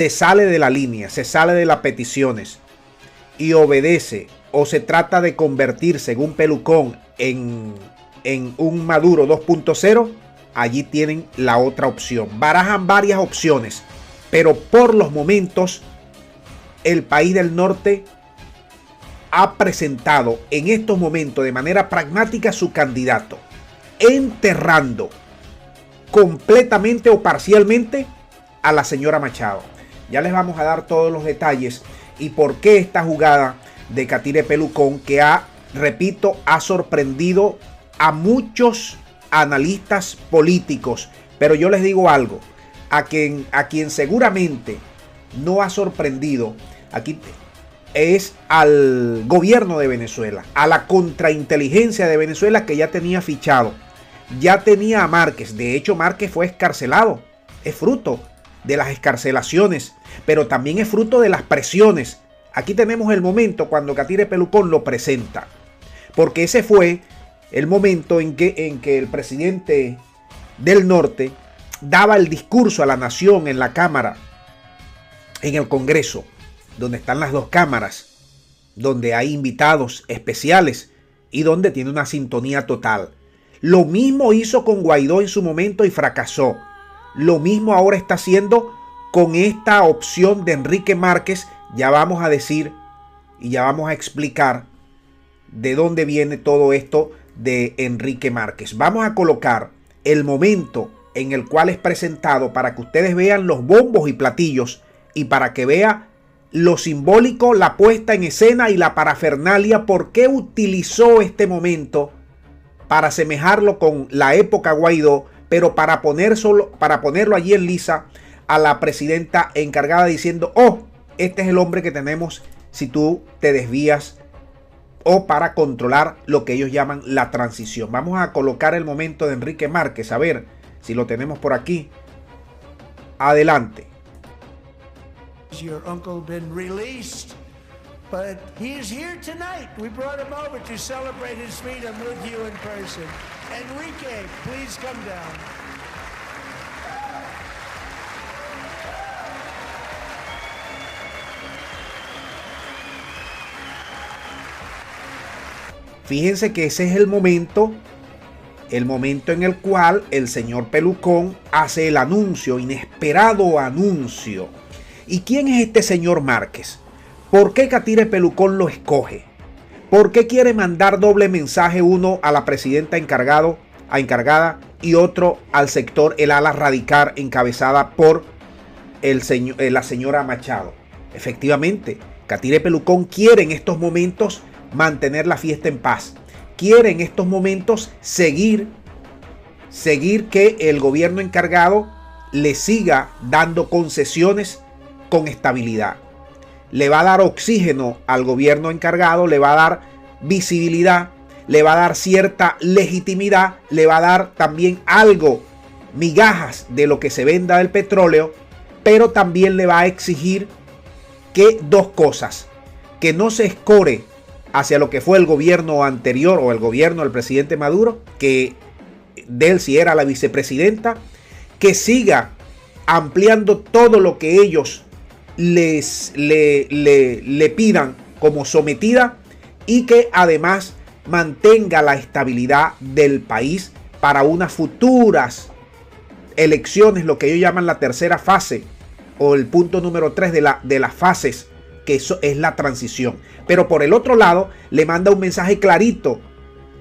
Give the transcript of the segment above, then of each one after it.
se sale de la línea, se sale de las peticiones y obedece, o se trata de convertir, según Pelucón, en un Maduro 2.0, allí tienen la otra opción. Barajan varias opciones, pero por los momentos el país del norte ha presentado en estos momentos de manera pragmática su candidato, enterrando completamente o parcialmente a la señora Machado. Ya les vamos a dar todos los detalles y por qué esta jugada de Katire Pelucón, que repito, ha sorprendido a muchos analistas políticos. Pero yo les digo algo, a quien seguramente no ha sorprendido aquí es al gobierno de Venezuela, a la contrainteligencia de Venezuela, que ya tenía fichado, ya tenía a Márquez. De hecho, Márquez fue excarcelado, es fruto de las excarcelaciones, pero también es fruto de las presiones. Aquí tenemos el momento cuando Katire Pelucón lo presenta, porque ese fue el momento en que el presidente del norte daba el discurso a la nación en la Cámara, en el Congreso, donde están las dos cámaras, donde hay invitados especiales y donde tiene una sintonía total. Lo mismo hizo con Guaidó en su momento y fracasó. Lo mismo ahora está haciendo con esta opción de Enrique Márquez. Ya vamos a decir y ya vamos a explicar de dónde viene todo esto de Enrique Márquez. Vamos a colocar el momento en el cual es presentado para que ustedes vean los bombos y platillos y para que vea lo simbólico, la puesta en escena y la parafernalia. ¿Por qué utilizó este momento para asemejarlo con la época Guaidó, pero para ponerlo allí en lisa a la presidenta encargada, diciendo: oh, este es el hombre que tenemos si tú te desvías, o para controlar lo que ellos llaman la transición? Vamos a colocar el momento de Enrique Márquez, a ver si lo tenemos por aquí. Adelante. Your uncle been released, but he is here tonight. We brought him over to celebrate his freedom with you in person. Enrique, please come down. Fíjense que ese es el momento en el cual el señor Pelucón hace el anuncio, inesperado anuncio. ¿Y quién es este señor Márquez? ¿Por qué Katire Pelucón lo escoge? ¿Por qué quiere mandar doble mensaje, uno a la presidenta encargada y otro al sector, el ala radical encabezada por la señora Machado? Efectivamente, Katire Pelucón quiere en estos momentos mantener la fiesta en paz. Quiere en estos momentos seguir que el gobierno encargado le siga dando concesiones con estabilidad. Le va a dar oxígeno al gobierno encargado, le va a dar visibilidad, le va a dar cierta legitimidad, le va a dar también algo, migajas de lo que se venda del petróleo, pero también le va a exigir que dos cosas: que no se escore hacia lo que fue el gobierno anterior o el gobierno del presidente Maduro, que Delcy era la vicepresidenta, que siga ampliando todo lo que ellos le pidan como sometida, y que además mantenga la estabilidad del país para unas futuras elecciones, lo que ellos llaman la tercera fase o el punto número 3 de las fases, que eso es la transición. Pero por el otro lado le manda un mensaje clarito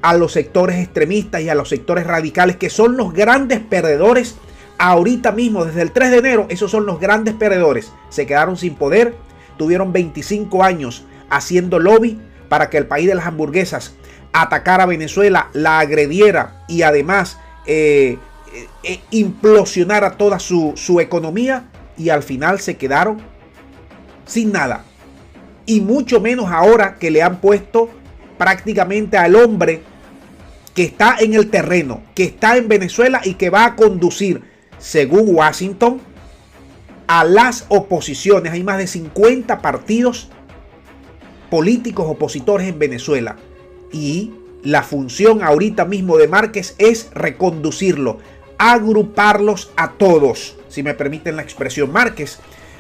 a los sectores extremistas y a los sectores radicales, que son los grandes perdedores ahorita mismo. Desde el 3 de enero esos son los grandes perdedores. Se quedaron sin poder, tuvieron 25 años haciendo lobby para que el país de las hamburguesas atacara a Venezuela, la agrediera y además implosionara toda su economía, y al final se quedaron sin nada. Y mucho menos ahora que le han puesto prácticamente al hombre que está en el terreno, que está en Venezuela y que va a conducir, según Washington, a las oposiciones. Hay más de 50 partidos políticos opositores en Venezuela, y la función ahorita mismo de Márquez es reconducirlo, agruparlos a todos, si me permiten la expresión. Márquez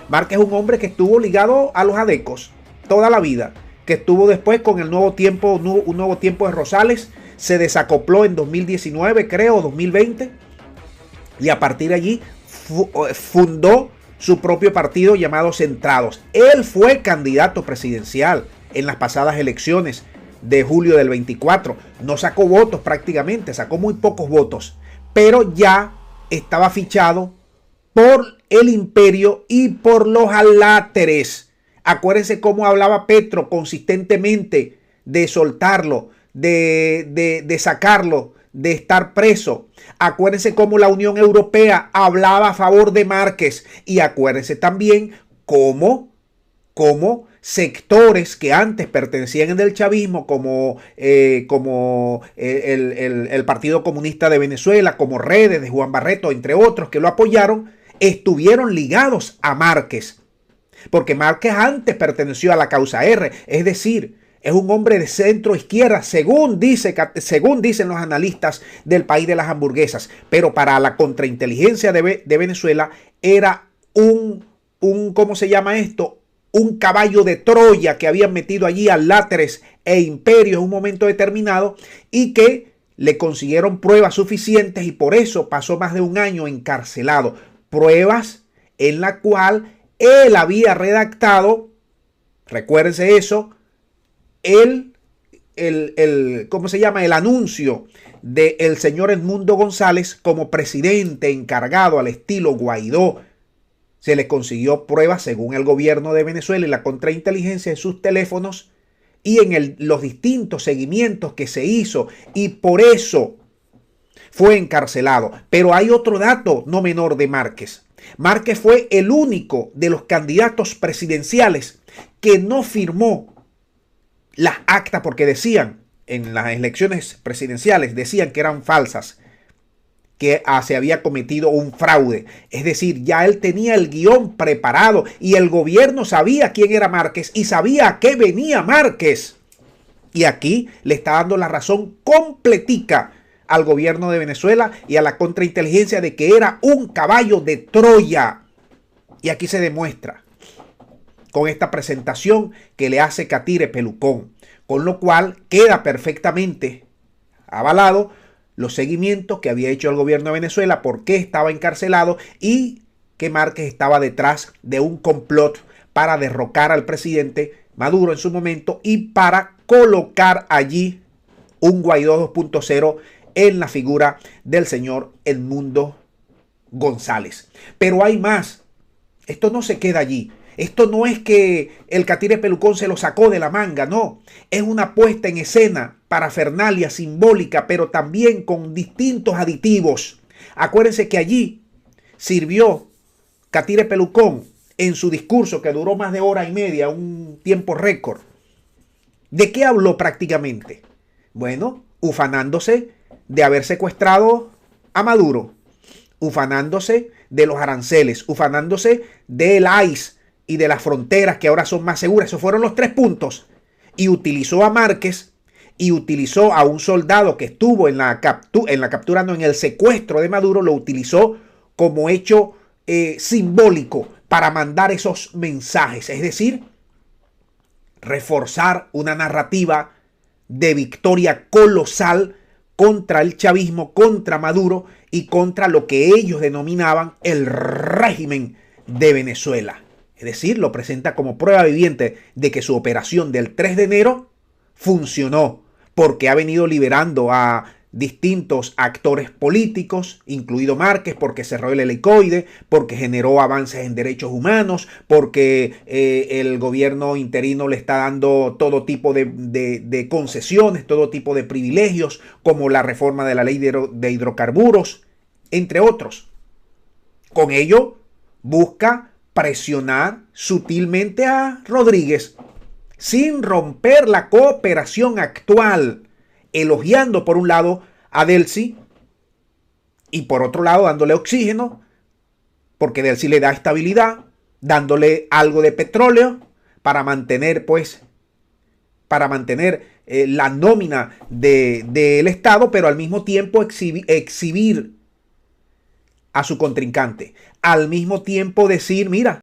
Márquez es un hombre que estuvo ligado a los adecos toda la vida, que estuvo después con el nuevo tiempo, un nuevo tiempo de Rosales, se desacopló en 2019, creo, 2020, y a partir de allí fundó su propio partido llamado Centrados. Él fue candidato presidencial en las pasadas elecciones de julio del 24. No sacó votos prácticamente, sacó muy pocos votos, pero ya estaba fichado por el imperio y por los aláteres. Acuérdense cómo hablaba Petro consistentemente de soltarlo, de sacarlo, de estar preso. Acuérdense cómo la Unión Europea hablaba a favor de Márquez. Y acuérdense también cómo sectores que antes pertenecían del chavismo, como el Partido Comunista de Venezuela, como Redes de Juan Barreto, entre otros que lo apoyaron, estuvieron ligados a Márquez. Porque Márquez antes perteneció a la causa R, es decir, es un hombre de centro izquierda, según dicen los analistas del país de las hamburguesas. Pero para la contrainteligencia de Venezuela era ¿cómo se llama esto? Un caballo de Troya que habían metido allí a láteres e imperios en un momento determinado y que le consiguieron pruebas suficientes y por eso pasó más de un año encarcelado. Pruebas en la cual él había redactado, recuérdense eso, ¿cómo se llama? El anuncio del señor Edmundo González como presidente encargado al estilo Guaidó. Se le consiguió pruebas según el gobierno de Venezuela y la contrainteligencia en sus teléfonos y en los distintos seguimientos que se hizo, y por eso fue encarcelado. Pero hay otro dato no menor de Márquez. Márquez fue el único de los candidatos presidenciales que no firmó las actas, porque decían en las elecciones presidenciales, decían que eran falsas, que se había cometido un fraude. Es decir, ya él tenía el guión preparado y el gobierno sabía quién era Márquez y sabía a qué venía Márquez. Y aquí le está dando la razón completica al gobierno de Venezuela y a la contrainteligencia de que era un caballo de Troya. Y aquí se demuestra con esta presentación que le hace Katire Pelucón, con lo cual queda perfectamente avalado los seguimientos que había hecho el gobierno de Venezuela, por qué estaba encarcelado y que Márquez estaba detrás de un complot para derrocar al presidente Maduro en su momento y para colocar allí un Guaidó 2.0 en la figura del señor Edmundo González. Pero hay más. Esto no se queda allí. Esto no es que el Katire Pelucón se lo sacó de la manga, no. Es una puesta en escena parafernalia simbólica, pero también con distintos aditivos. Acuérdense que allí sirvió Katire Pelucón en su discurso, que duró más de hora y media, un tiempo récord. ¿De qué habló prácticamente? Bueno, ufanándose de haber secuestrado a Maduro, ufanándose de los aranceles, ufanándose del ICE y de las fronteras que ahora son más seguras. Esos fueron los 3 puntos. Y utilizó a Márquez y utilizó a un soldado que estuvo en el secuestro de Maduro, lo utilizó como hecho simbólico para mandar esos mensajes. Es decir, reforzar una narrativa de victoria colosal contra el chavismo, contra Maduro y contra lo que ellos denominaban el régimen de Venezuela. Es decir, lo presenta como prueba viviente de que su operación del 3 de enero funcionó, porque ha venido liberando a distintos actores políticos, incluido Márquez, porque cerró el helicoide, porque generó avances en derechos humanos, porque el gobierno interino le está dando todo tipo de concesiones, todo tipo de privilegios, como la reforma de la ley de hidrocarburos, entre otros. Con ello busca presionar sutilmente a Rodríguez sin romper la cooperación actual, elogiando por un lado a Delcy y por otro lado dándole oxígeno, porque Delcy le da estabilidad, dándole algo de petróleo para mantener la nómina del Estado, pero al mismo tiempo exhibir a su contrincante. Al mismo tiempo decir, mira,